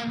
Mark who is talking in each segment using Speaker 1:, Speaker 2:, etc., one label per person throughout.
Speaker 1: And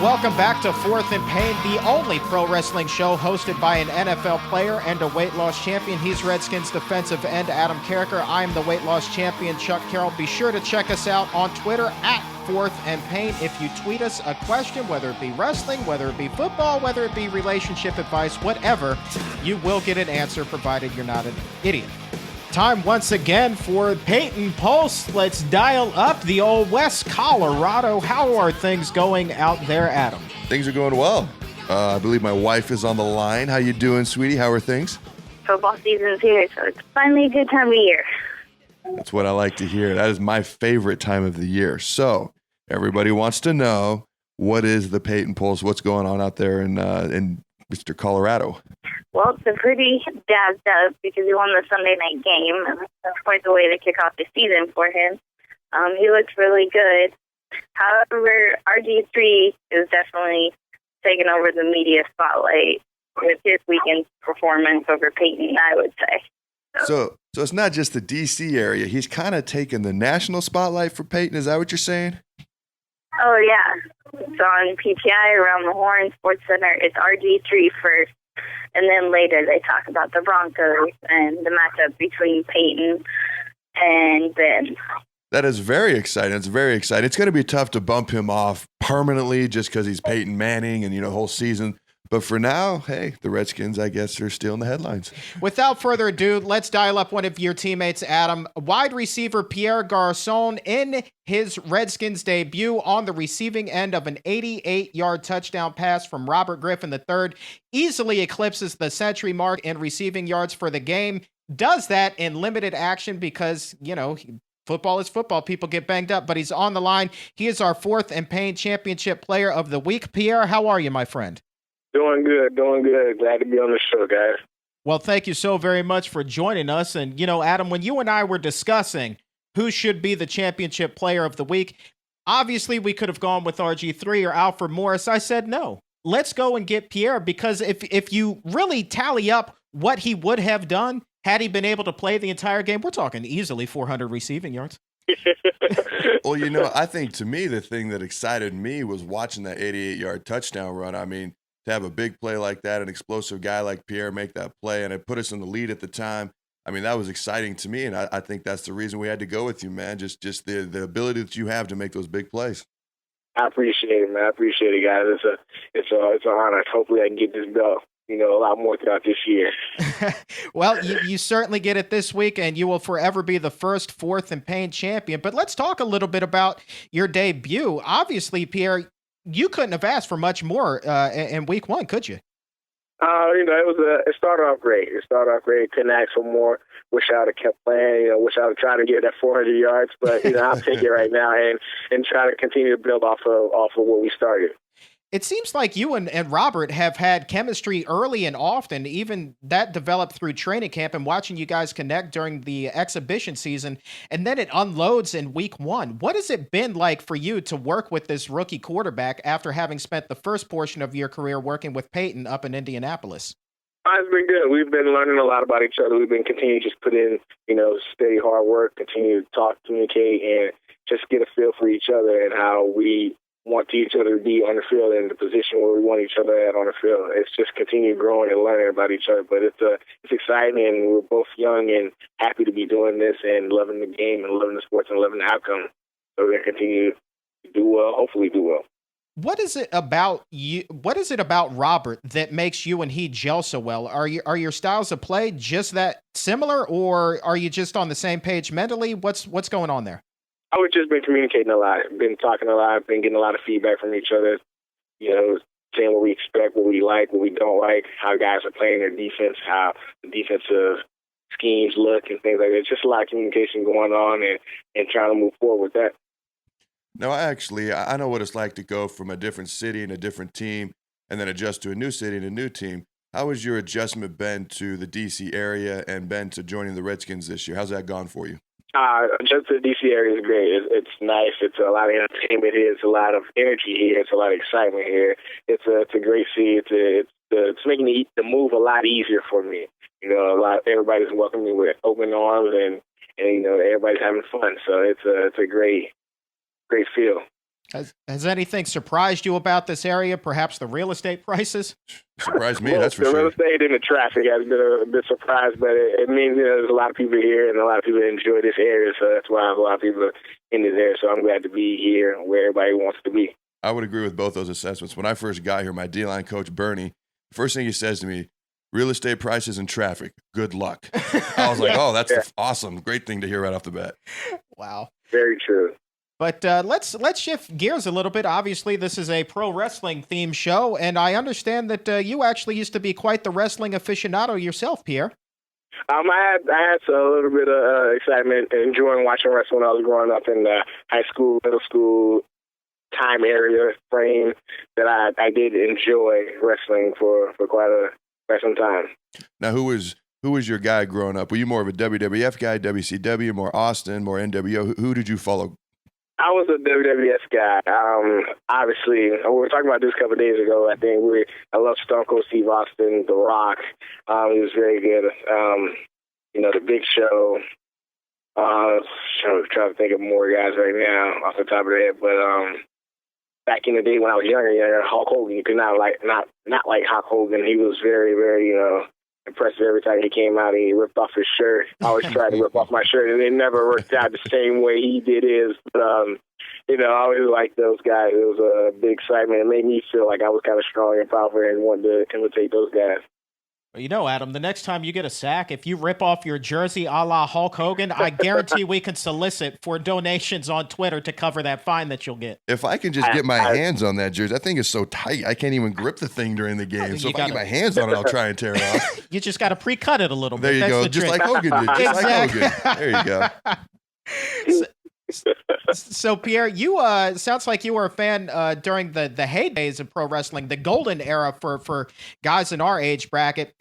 Speaker 1: welcome back to Fourth and Pain, the only pro wrestling show hosted by an NFL player and a weight loss champion. He's Redskins defensive end Adam Carriker. I am the weight loss champion Chuck Carroll. Be sure to check us out on Twitter at Fourth and Pain. If you tweet us a question, whether it be wrestling, whether it be football, whether it be relationship advice, whatever, you will get an answer provided you're not an idiot. Time once again for Peyton Pulse. Let's dial up the old West Colorado. How are things going out there, Adam?
Speaker 2: Things are going well. I believe my wife is on the line. How you doing, sweetie? How are things?
Speaker 3: Football season's here, so it's finally a good time of year.
Speaker 2: That's what I like to hear. That is my favorite time of the year. So everybody wants to know, what is the Peyton Pulse? What's going on out there in Mr. Colorado?
Speaker 3: Well, it's been pretty jazzed up because he won the Sunday night game. That's quite the way to kick off the season for him. He looks really good. However, RG3 is definitely taking over the media spotlight with his weekend's performance over Peyton, I would say.
Speaker 2: So it's not just the D.C. area. He's kind of taking the national spotlight for Peyton. Is that what you're saying?
Speaker 3: Oh, yeah. It's on PTI, Around the Horn, Sports Center. It's RG3 first. And then later they talk about the Broncos and the matchup between Peyton and Ben.
Speaker 2: That is very exciting. It's very exciting. It's going to be tough to bump him off permanently just because he's Peyton Manning and, the whole season. But for now, hey, the Redskins, I guess, are still in the headlines.
Speaker 1: Without further ado, let's dial up one of your teammates, Adam. Wide receiver Pierre Garçon in his Redskins debut on the receiving end of an 88-yard touchdown pass from Robert Griffin III, easily eclipses the century mark in receiving yards for the game. Does that in limited action because, football is football. People get banged up, but he's on the line. He is our Fourth and Pain Championship Player of the Week. Pierre, how are you, my friend?
Speaker 4: Doing good. Glad to be on the show, guys.
Speaker 1: Well, thank you so very much for joining us. And, Adam, when you and I were discussing who should be the championship player of the week, obviously we could have gone with RG3 or Alfred Morris. I said no. Let's go and get Pierre, because if you really tally up what he would have done had he been able to play the entire game, we're talking easily 400 receiving yards.
Speaker 2: Well, I think to me, the thing that excited me was watching that 88-yard touchdown run. I mean, to have a big play like that, an explosive guy like Pierre make that play, and it put us in the lead at the time. I mean, that was exciting to me, and I think that's the reason we had to go with you, man. Just the ability that you have to make those big plays.
Speaker 4: I appreciate it, man. I appreciate it, guys. It's an honor. Hopefully, I can get this belt, a lot more throughout this year.
Speaker 1: Well, you certainly get it this week, and you will forever be the first Fourth and Pain champion. But let's talk a little bit about your debut. Obviously, Pierre, you couldn't have asked for much more in week one, could you?
Speaker 4: It started off great. Couldn't ask for more. Wish I would have kept playing. Wish I would have tried to get that 400 yards. But I'll take it right now and try to continue to build off of what we started.
Speaker 1: It seems like you and Robert have had chemistry early and often, even that developed through training camp and watching you guys connect during the exhibition season, and then it unloads in week one. What has it been like for you to work with this rookie quarterback after having spent the first portion of your career working with Peyton up in Indianapolis?
Speaker 4: It's been good. We've been learning a lot about each other. We've been continuing to just put in, steady hard work, continue to talk, communicate, and just get a feel for each other and how we want each other to be on the field and the position where we want each other at on the field. It's just continue growing and learning about each other. But it's exciting, and we're both young and happy to be doing this and loving the game and loving the sports and loving the outcome. So we're going to continue to do well, hopefully do well.
Speaker 1: What is it about you? What is it about Robert that makes you and he gel so well? Are your styles of play just that similar, or are you just on the same page mentally? What's going on there?
Speaker 4: We've just been communicating a lot, been talking a lot, been getting a lot of feedback from each other, saying what we expect, what we like, what we don't like, how guys are playing their defense, how the defensive schemes look and things like that. It's just a lot of communication going on and trying to move forward with that.
Speaker 2: No, I know what it's like to go from a different city and a different team and then adjust to a new city and a new team. How has your adjustment been to the D.C. area and been to joining the Redskins this year? How's that gone for you?
Speaker 4: Just the D.C. area is great. It's nice. It's a lot of entertainment here. It's a lot of energy here. It's a lot of excitement here. It's a great city. It's making the move a lot easier for me. You know, everybody's welcoming me with open arms, and you know, everybody's having fun. So it's a great feel.
Speaker 1: Has anything surprised you about this area? Perhaps the real estate prices?
Speaker 2: Surprised me, that's for
Speaker 4: sure.
Speaker 2: sure.
Speaker 4: The real estate and the traffic has been a bit surprised, but it means, you know, there's a lot of people here and a lot of people enjoy this area, so that's why a lot of people in this area. So I'm glad to be here where everybody wants to be.
Speaker 2: I would agree with both those assessments. When I first got here, my D-line coach, Bernie, the first thing he says to me, real estate prices and traffic, good luck. I was like, oh, that's awesome. Great thing to hear right off the bat.
Speaker 1: Wow.
Speaker 4: Very true.
Speaker 1: But let's shift gears a little bit. Obviously, this is a pro wrestling themed show, and I understand that you actually used to be quite the wrestling aficionado yourself, Pierre.
Speaker 4: I had a little bit of excitement and enjoying watching wrestling when I was growing up in the high school, middle school time area frame. That I did enjoy wrestling for quite some time.
Speaker 2: Now, who was your guy growing up? Were you more of a WWF guy, WCW, more Austin, more NWO? Who did you follow?
Speaker 4: I was a WWF guy. Obviously, we were talking about this a couple of days ago. I love Stone Cold Steve Austin, The Rock. He was very good. You know, The Big Show. Trying to think of more guys right now off the top of the head. But back in the day when I was younger, Hulk Hogan, you could not like Hulk Hogan. He was very, very, you know, impressive every time he came out and he ripped off his shirt. I always tried to rip off my shirt, and it never worked out the same way he did his. But, you know, I always liked those guys. It was a big excitement. It made me feel like I was kind of strong and powerful and wanted to imitate those guys.
Speaker 1: Well, you know, Adam, the next time you get a sack, if you rip off your jersey a la Hulk Hogan, I guarantee we can solicit for donations on Twitter to cover that fine that you'll get.
Speaker 2: If I can just get my hands on that jersey, that thing is so tight, I can't even grip the thing during the game. So if I get my hands on it, I'll try and tear it off.
Speaker 1: You just got to pre-cut it a little
Speaker 2: There
Speaker 1: bit.
Speaker 2: you
Speaker 1: That's
Speaker 2: go,
Speaker 1: the
Speaker 2: just
Speaker 1: trick.
Speaker 2: like Hogan did. Just
Speaker 1: Exactly.
Speaker 2: like Hogan. There you go.
Speaker 1: So Pierre, you sounds like you were a fan during the heydays of pro wrestling, the golden era for guys in our age bracket.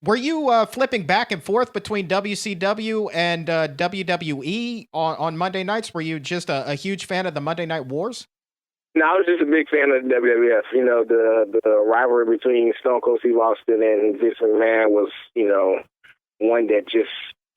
Speaker 1: Were you flipping back and forth between WCW and WWE on Monday nights? Were you just a huge fan of the Monday Night Wars?
Speaker 4: No, I was just a big fan of the WWF. You know, the rivalry between Stone Cold Steve Austin and Vince McMahon was, you know, one that just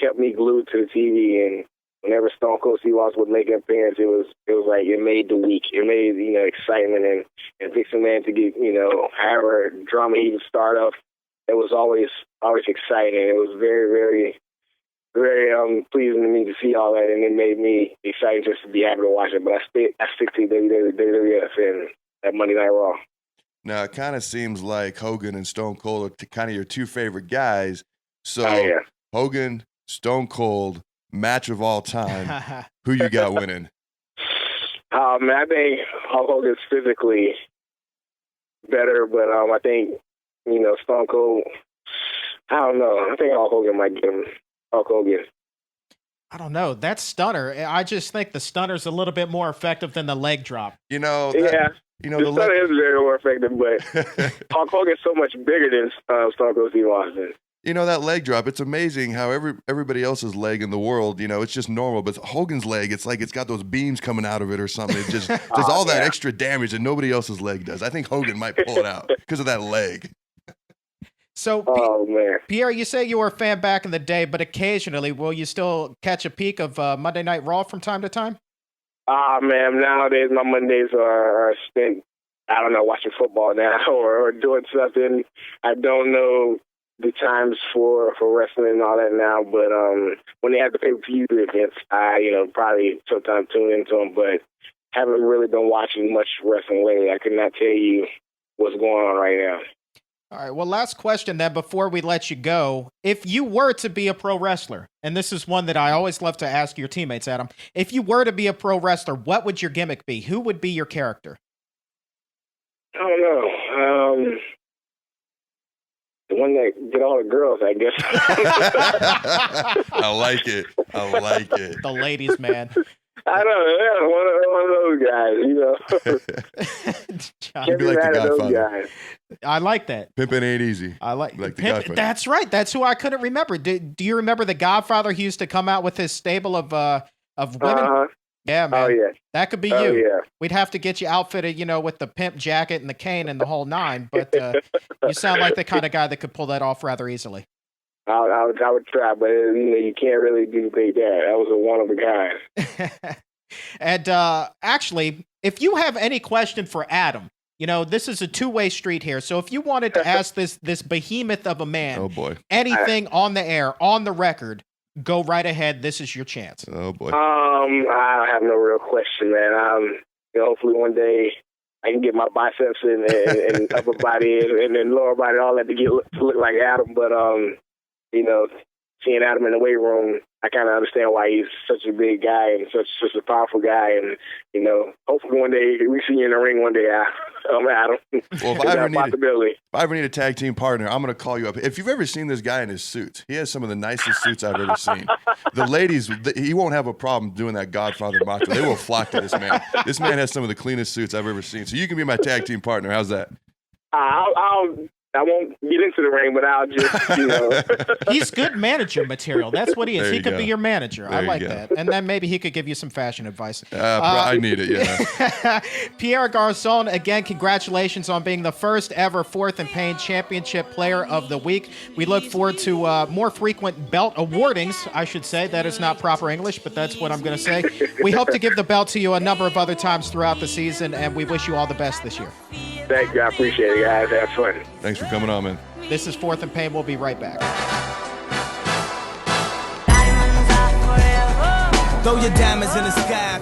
Speaker 4: kept me glued to the TV. And whenever Stone Cold Steve Austin would make an appearance, it was like it made the week. It made, you know, excitement, and Vince McMahon to get, you know, however drama he would start up. It was always exciting. It was very, very, very pleasing to me to see all that, and it made me excited just to be happy to watch it. But I stick to WWF and that Monday Night Raw.
Speaker 2: Now, it kind of seems like Hogan and Stone Cold are kind of your two favorite guys. So, Hogan, Stone Cold, match of all time. Who you got winning?
Speaker 4: Man, I think Hulk Hogan's physically better, but I think, you know, Stone Cold, I don't know. I think Hulk Hogan might get him. Hulk Hogan.
Speaker 1: I don't know. That stunner, I just think the stunner's a little bit more effective than the leg drop.
Speaker 2: You know,
Speaker 4: you know, the stunner is very more effective, but Hulk Hogan's so much bigger than Stone Cold Steve Austin.
Speaker 2: You know, that leg drop, it's amazing how everybody else's leg in the world, you know, it's just normal. But Hogan's leg, it's like it's got those beams coming out of it or something. It just does all that extra damage that nobody else's leg does. I think Hogan might pull it out because of that leg.
Speaker 1: So, Pierre, you say you were a fan back in the day, but occasionally, will you still catch a peek of Monday Night Raw from time to time?
Speaker 4: Man, nowadays my Mondays are spent, I don't know, watching football now or doing something. I don't know the times for wrestling and all that now, but when they have the pay-per-view events, I, you know, probably sometimes tune into them, but haven't really been watching much wrestling lately. I could not tell you what's going on right now.
Speaker 1: All right, well, last question then before we let you go. If you were to be a pro wrestler, and this is one that I always love to ask your teammates, Adam, if you were to be a pro wrestler, what would your gimmick be? Who would be your character?
Speaker 4: I don't know. The one that get all the girls, I guess.
Speaker 2: I like it.
Speaker 1: The ladies, man.
Speaker 4: I don't know. One of those guys, you know.
Speaker 2: You'd be like the Godfather.
Speaker 1: I like that.
Speaker 2: Pimpin' ain't easy.
Speaker 1: I like
Speaker 2: the Godfather.
Speaker 1: That's right. That's who I couldn't remember. Do you remember the Godfather? He used to come out with his stable of women. Yeah, man.
Speaker 4: Oh, yeah.
Speaker 1: That could be you.
Speaker 4: Yeah.
Speaker 1: We'd have to get you outfitted, with the pimp jacket and the cane and the whole nine. But you sound like the kind of guy that could pull that off rather easily.
Speaker 4: I would try, but you can't really duplicate that. That was one of a kind.
Speaker 1: And actually, if you have any question for Adam, this is a two-way street here. So if you wanted to ask this behemoth of a man,
Speaker 2: oh boy,
Speaker 1: anything on the air, on the record, go right ahead. This is your chance.
Speaker 2: Oh boy.
Speaker 4: I have no real question, man. Hopefully one day I can get my biceps and upper body and then lower body, all that to look like Adam. But seeing Adam in the weight room, I kind of understand why he's such a big guy and such a powerful guy. And, hopefully one day we see you in the ring one day, Adam.
Speaker 2: Well, if I ever need a tag team partner, I'm going to call you up. If you've ever seen this guy in his suits, he has some of the nicest suits I've ever seen. The ladies, he won't have a problem doing that Godfather macho. They will flock to this man. This man has some of the cleanest suits I've ever seen. So you can be my tag team partner. How's that? I won't get into the ring, but I'll just,
Speaker 1: He's good manager material. That's what he is. He could be your manager. I like that. And then maybe he could give you some fashion advice.
Speaker 2: I need it, yeah.
Speaker 1: Pierre Garçon, again, congratulations on being the first ever Fourth and Pain Championship Player of the Week. We look forward to more frequent belt awardings, I should say. That is not proper English, but that's what I'm going to say. We hope to give the belt to you a number of other times throughout the season, and we wish you all the best this year.
Speaker 4: Thank you. I appreciate it, guys. Have fun.
Speaker 2: Thanks for coming on, man.
Speaker 1: This is Fourth and Pain. We'll be right back.
Speaker 5: Throw your diamonds in the sky.